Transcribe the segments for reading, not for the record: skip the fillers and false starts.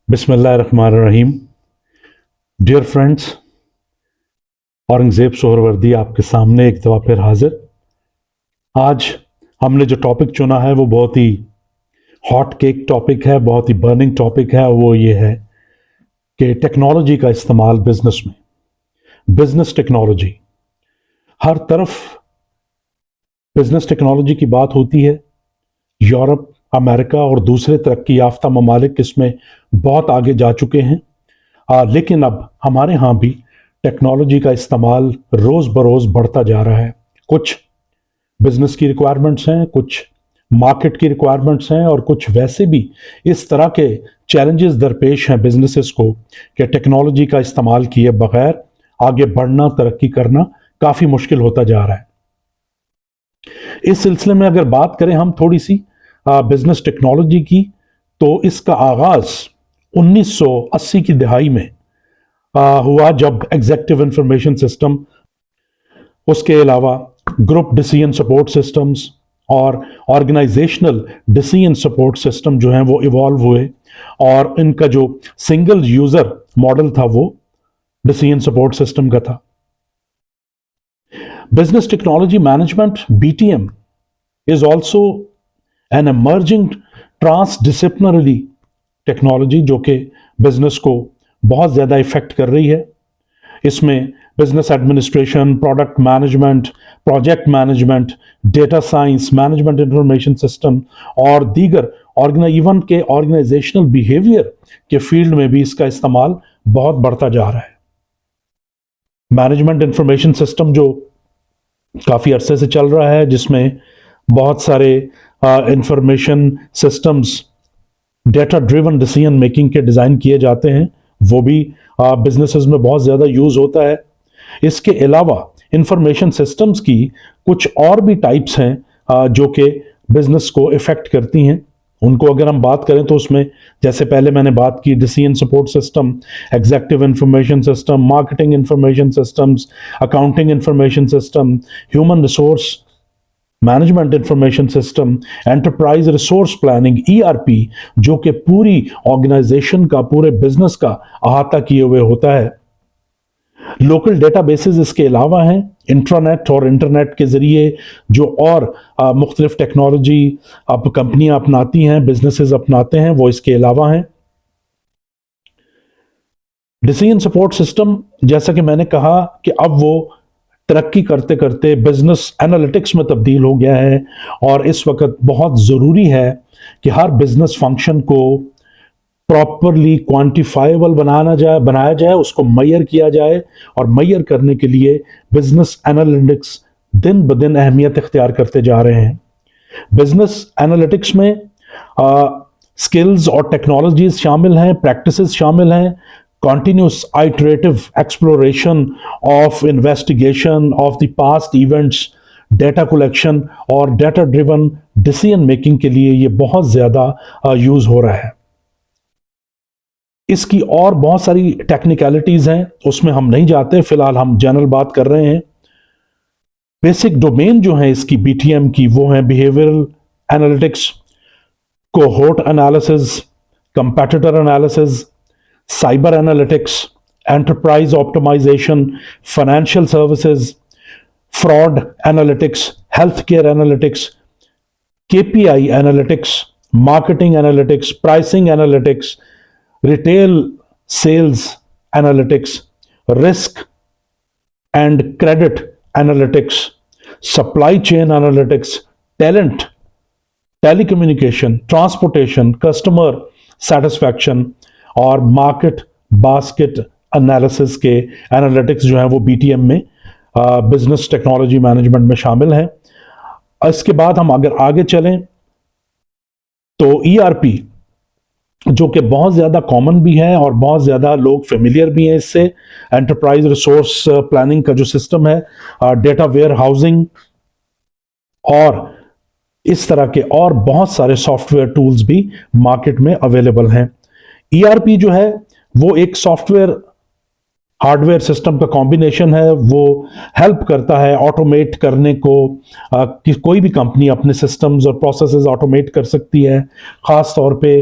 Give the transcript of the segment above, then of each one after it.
बिस्मिल्लाहिर्रहमानिर्रहीम। Dear friends, Aurangzeb Suhrawardy आपके सामने एक दफ़ा फिर हाजिर। आज हमने जो टॉपिक चुना है वो बहुत ही हॉट केक टॉपिक है, बहुत ही बर्निंग टॉपिक है। वो ये है कि टेक्नोलॉजी का इस्तेमाल बिजनेस में, बिजनेस टेक्नोलॉजी। हर तरफ बिजनेस टेक्नोलॉजी की बात होती है। यूरोप, अमेरिका और दूसरे तरक्की याफ्ता ममालिक इसमें बहुत आगे जा चुके हैं। लेकिन अब हमारे यहाँ भी टेक्नोलॉजी का इस्तेमाल रोज़ बरोज़ बढ़ता जा रहा है। कुछ बिजनेस की रिक्वायरमेंट्स हैं, कुछ मार्केट की रिक्वायरमेंट्स हैं और कुछ वैसे भी इस तरह के चैलेंजेस दरपेश हैं बिजनेसेस को कि टेक्नोलॉजी का इस्तेमाल किए बगैर आगे बढ़ना, तरक्की करना काफ़ी मुश्किल होता जा रहा है। इस सिलसिले में अगर बात करें हम थोड़ी सी बिजनेस टेक्नोलॉजी की, तो इसका आगाज़ 1980 की दहाई में हुआ, जब एग्जीक्यूटिव इंफॉर्मेशन सिस्टम, उसके अलावा ग्रुप डिसीजन सपोर्ट सिस्टम्स और ऑर्गेनाइजेशनल डिसीजन सपोर्ट सिस्टम जो हैं वो इवॉल्व हुए और इनका जो सिंगल यूजर मॉडल था वो डिसीजन सपोर्ट सिस्टम का था। Business technology management, BTM, is also an emerging transdisciplinary technology जो कि बिजनेस को बहुत ज़्यादा इफेक्ट कर रही है। इसमें business administration, product management, project management, data science, management information system और दीगर इवन के ऑर्गेनाइजेशनल बिहेवियर के फील्ड में भी इसका इस्तेमाल बहुत बढ़ता जा रहा है। मैनेजमेंट इंफॉर्मेशन सिस्टम जो काफ़ी अरसे से चल रहा है, जिसमें बहुत सारे information systems data driven decision making के डिज़ाइन किए जाते हैं, वो भी बिजनेसेस में बहुत ज़्यादा यूज़ होता है। इसके अलावा इंफॉर्मेशन सिस्टम्स की कुछ और भी टाइप्स हैं जो कि बिजनेस को इफ़ेक्ट करती हैं। उनको अगर हम बात करें तो उसमें जैसे पहले मैंने बात की, decision support system, executive information system, marketing information systems, accounting information system, human resource management information system, enterprise resource planning, ERP, जो कि पूरी ऑर्गेनाइजेशन का, पूरे बिजनेस का अहाता किए हुए होता है। लोकल डेटाबेसेस इसके अलावा हैं। इंट्रानेट और इंटरनेट के जरिए जो और मुख्तलिफ टेक्नोलॉजी अब कंपनियां अपनाती हैं, बिजनेसेस अपनाते हैं, वो इसके अलावा हैं। डिसीजन सपोर्ट सिस्टम, जैसा कि मैंने कहा कि अब वो तरक्की करते करते बिजनेस एनालिटिक्स में तब्दील हो गया है और इस वक्त बहुत ज़रूरी है कि हर बिजनेस फंक्शन को प्रॉपरली क्वांटिफाइबल बनाया जाए, उसको मैयर किया जाए। और मैयर करने के लिए बिजनेस एनालिटिक्स दिन ब दिन अहमियत इख्तियार करते जा रहे हैं। बिजनेस एनालिटिक्स में स्किल्स और टेक्नोलॉजीज शामिल हैं, प्रैक्टिसेस शामिल हैं, continuous iterative exploration of investigation of the past events, data collection और data driven decision making के लिए ये बहुत ज़्यादा यूज़ हो रहा है। इसकी और बहुत सारी टेक्निकलिटीज़ हैं, उसमें हम नहीं जाते, फिलहाल हम जनरल बात कर रहे हैं। बेसिक डोमेन जो है इसकी BTM की, वो है behavioural analytics, cohort analysis, competitor analysis, cyber analytics, enterprise optimization, financial services, fraud analytics, healthcare analytics, KPI analytics, marketing analytics, pricing analytics, retail sales analytics, risk and credit analytics, supply chain analytics, talent, telecommunication, transportation, customer satisfaction और market basket analysis के analytics जो हैं वो BTM में, business technology management में शामिल हैं। इसके बाद हम अगर आगे चलें तो ERP, जो कि बहुत ज़्यादा कॉमन भी है और बहुत ज़्यादा लोग फेमिलियर भी हैं इससे। एंटरप्राइज रिसोर्स प्लानिंग का जो सिस्टम है, डेटा वेयर हाउसिंग और इस तरह के और बहुत सारे सॉफ्टवेयर टूल्स भी मार्केट में अवेलेबल हैं। ERP जो है वो एक सॉफ्टवेयर हार्डवेयर सिस्टम का कॉम्बिनेशन है, वो हेल्प करता है ऑटोमेट करने को, कि कोई भी कंपनी अपने सिस्टम्स और प्रोसेसेस ऑटोमेट कर सकती है, ख़ास तौर पे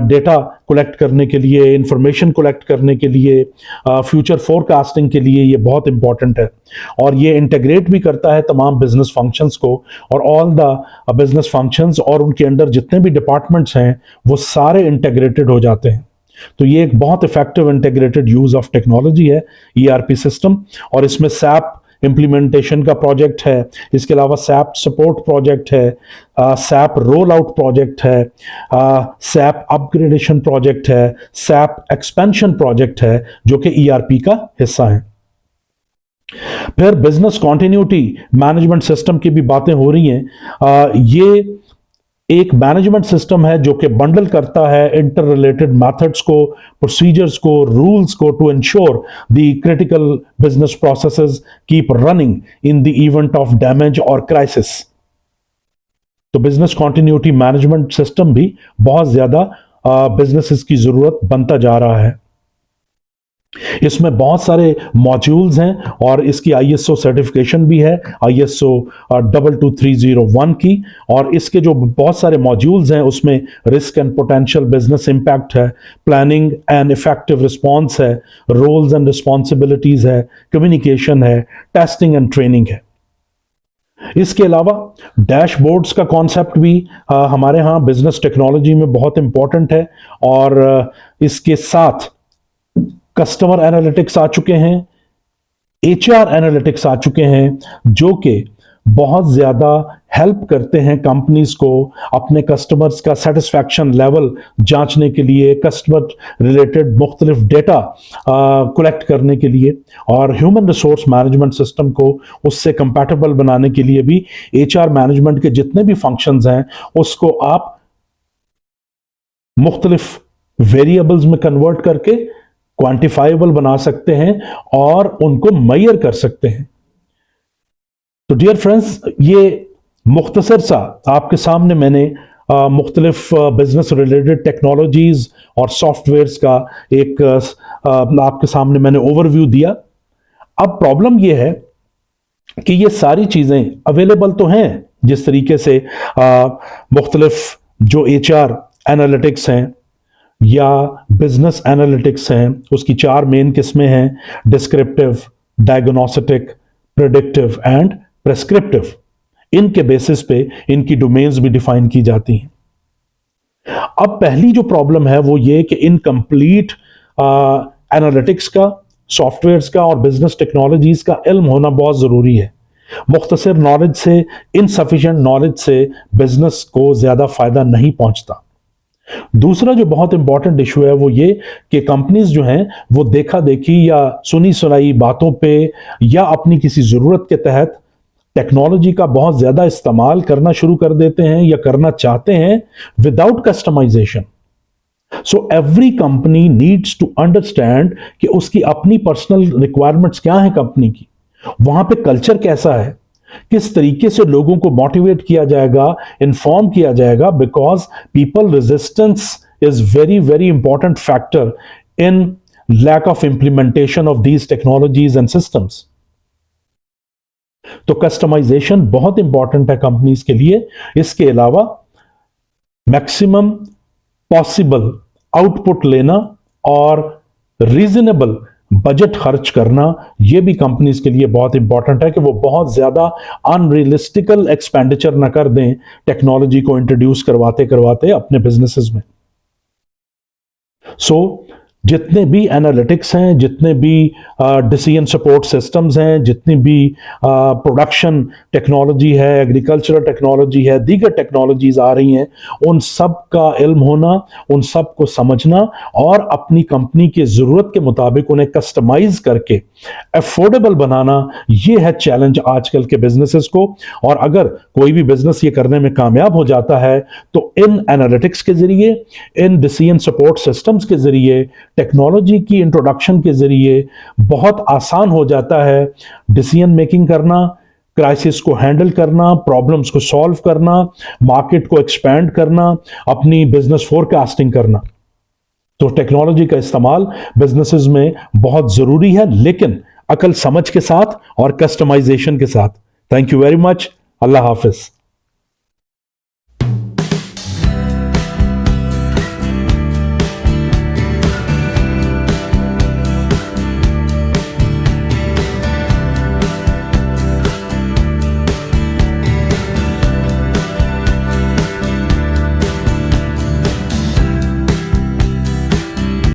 डेटा कलेक्ट करने के लिए, इंफॉर्मेशन कलेक्ट करने के लिए, फ्यूचर फोरकास्टिंग के लिए ये बहुत इंपॉर्टेंट है। और ये इंटीग्रेट भी करता है तमाम बिजनेस फंक्शंस को, और ऑल द बिजनेस फंक्शंस और उनके अंडर जितने भी डिपार्टमेंट्स हैं वो सारे इंटीग्रेटेड हो जाते हैं। तो ये एक बहुत effective integrated use of technology है ईआरपी सिस्टम। और इसमें सैप इम्प्लीमेंटेशन का प्रोजेक्ट है, इसके अलावा सैप सपोर्ट प्रोजेक्ट है, सैप रोल आउट प्रोजेक्ट है, सैप अपग्रेडेशन प्रोजेक्ट है, सैप एक्सपेंशन प्रोजेक्ट है, जो कि ईआरपी का हिस्सा है। फिर बिजनेस कॉन्टिन्यूटी मैनेजमेंट सिस्टम की भी बातें हो रही हैं। ये एक मैनेजमेंट सिस्टम है जो कि बंडल करता है इंटर रिलेटेड मेथड्स को, प्रोसीजर्स को, रूल्स को, to ensure the critical business processes keep running in the event of damage और क्राइसिस। तो बिजनेस कॉन्टिन्यूटी मैनेजमेंट सिस्टम भी बहुत ज्यादा बिजनेसेस की जरूरत बनता जा रहा है। इसमें बहुत सारे मॉड्यूल्स हैं और इसकी आईएसओ सर्टिफिकेशन भी है, आईएसओ 22301 की। और इसके जो बहुत सारे मॉड्यूल्स हैं उसमें risk and potential business impact है, प्लानिंग एंड इफेक्टिव रिस्पॉन्स है, रोल्स एंड रिस्पॉन्सिबिलिटीज है, कम्युनिकेशन है, टेस्टिंग एंड ट्रेनिंग है। इसके अलावा डैशबोर्ड्स का कॉन्सेप्ट भी हमारे यहाँ बिजनेस टेक्नोलॉजी में बहुत इंपॉर्टेंट है। और इसके साथ कस्टमर एनालिटिक्स आ चुके हैं, एचआर एनालिटिक्स आ चुके हैं, जो कि बहुत ज्यादा हेल्प करते हैं कंपनीज को अपने कस्टमर्स का सेटिस्फैक्शन लेवल जांचने के लिए, कस्टमर रिलेटेड मुख्तलिफ डेटा कलेक्ट करने के लिए, और ह्यूमन रिसोर्स मैनेजमेंट सिस्टम को उससे कंपैटिबल बनाने के लिए भी एचआर मैनेजमेंट के जितने भी फंक्शंस हैं उसको आप मुख्तलिफ वेरिएबल्स में कन्वर्ट करके क्वांटिफाइबल बना सकते हैं और उनको मेजर कर सकते हैं। तो डियर फ्रेंड्स, ये मुख्तसर सा आपके सामने मैंने मुख्तलिफ बिजनेस रिलेटेड टेक्नोलॉजीज और सॉफ्टवेयर्स का एक आपके सामने मैंने ओवरव्यू दिया। अब प्रॉब्लम ये है कि ये सारी चीजें अवेलेबल तो हैं, जिस तरीके से मुख्तलिफ जो एचआर एनालिटिक्स हैं या बिजनेस एनालिटिक्स हैं, उसकी 4 मेन किस्में हैं: descriptive, diagnostic, predictive and prescriptive. इनके बेसिस पे इनकी डोमेन्स भी डिफाइन की जाती हैं। अब पहली जो प्रॉब्लम है वो ये कि इनकम्प्लीट एनालिटिक्स का, सॉफ्टवेयर्स का और बिजनेस टेक्नोलॉजीज का इल्म होना बहुत जरूरी है। मुख्तसर नॉलेज से, इनसफिशिएंट नॉलेज से बिजनेस को ज्यादा फायदा नहीं पहुंचता। दूसरा जो बहुत इंपॉर्टेंट इशू है वो ये कि कंपनीज जो हैं वो देखा देखी या सुनी सुनाई बातों पे या अपनी किसी जरूरत के तहत टेक्नोलॉजी का बहुत ज्यादा इस्तेमाल करना शुरू कर देते हैं या करना चाहते हैं without customization. So every company needs to understand कि उसकी अपनी पर्सनल रिक्वायरमेंट्स क्या है कंपनी की, वहां पे कल्चर कैसा है, किस तरीके से लोगों को मोटिवेट किया जाएगा, इन्फॉर्म किया जाएगा, because people resistance is very very important factor in lack of implementation of these technologies and systems. तो कस्टमाइजेशन बहुत इंपॉर्टेंट है कंपनीज के लिए। इसके अलावा मैक्सिमम पॉसिबल आउटपुट लेना और रीजनेबल बजट खर्च करना, यह भी कंपनीज के लिए बहुत इंपॉर्टेंट है कि वो बहुत ज्यादा अनरियलिस्टिकल एक्सपेंडिचर ना कर दें टेक्नोलॉजी को इंट्रोड्यूस करवाते करवाते अपने बिजनेसेस में। सो जितने भी एनालिटिक्स हैं, जितने भी डिसीजन सपोर्ट सिस्टम्स हैं, जितनी भी प्रोडक्शन टेक्नोलॉजी है, एग्रीकल्चरल टेक्नोलॉजी है, दीगर टेक्नोलॉजीज आ रही हैं, उन सब का इल्म होना, उन सब को समझना और अपनी कंपनी की ज़रूरत के मुताबिक उन्हें कस्टमाइज करके अफोर्डेबल बनाना, ये है चैलेंज आजकल के बिजनेसेस को। और अगर कोई भी बिजनेस ये करने में कामयाब हो जाता है तो इन एनालिटिक्स के जरिए, इन डिसीजन सपोर्ट सिस्टम्स के जरिए, टेक्नोलॉजी की इंट्रोडक्शन के जरिए बहुत आसान हो जाता है डिसीजन मेकिंग करना, क्राइसिस को हैंडल करना, प्रॉब्लम्स को सॉल्व करना, मार्केट को एक्सपैंड करना, अपनी बिजनेस फोरकास्टिंग करना। تو ٹیکنالوجی کا استعمال بزنسز میں بہت ضروری ہے، لیکن عقل سمجھ کے ساتھ اور کسٹمائزیشن کے ساتھ. Thank you very much. اللہ حافظ.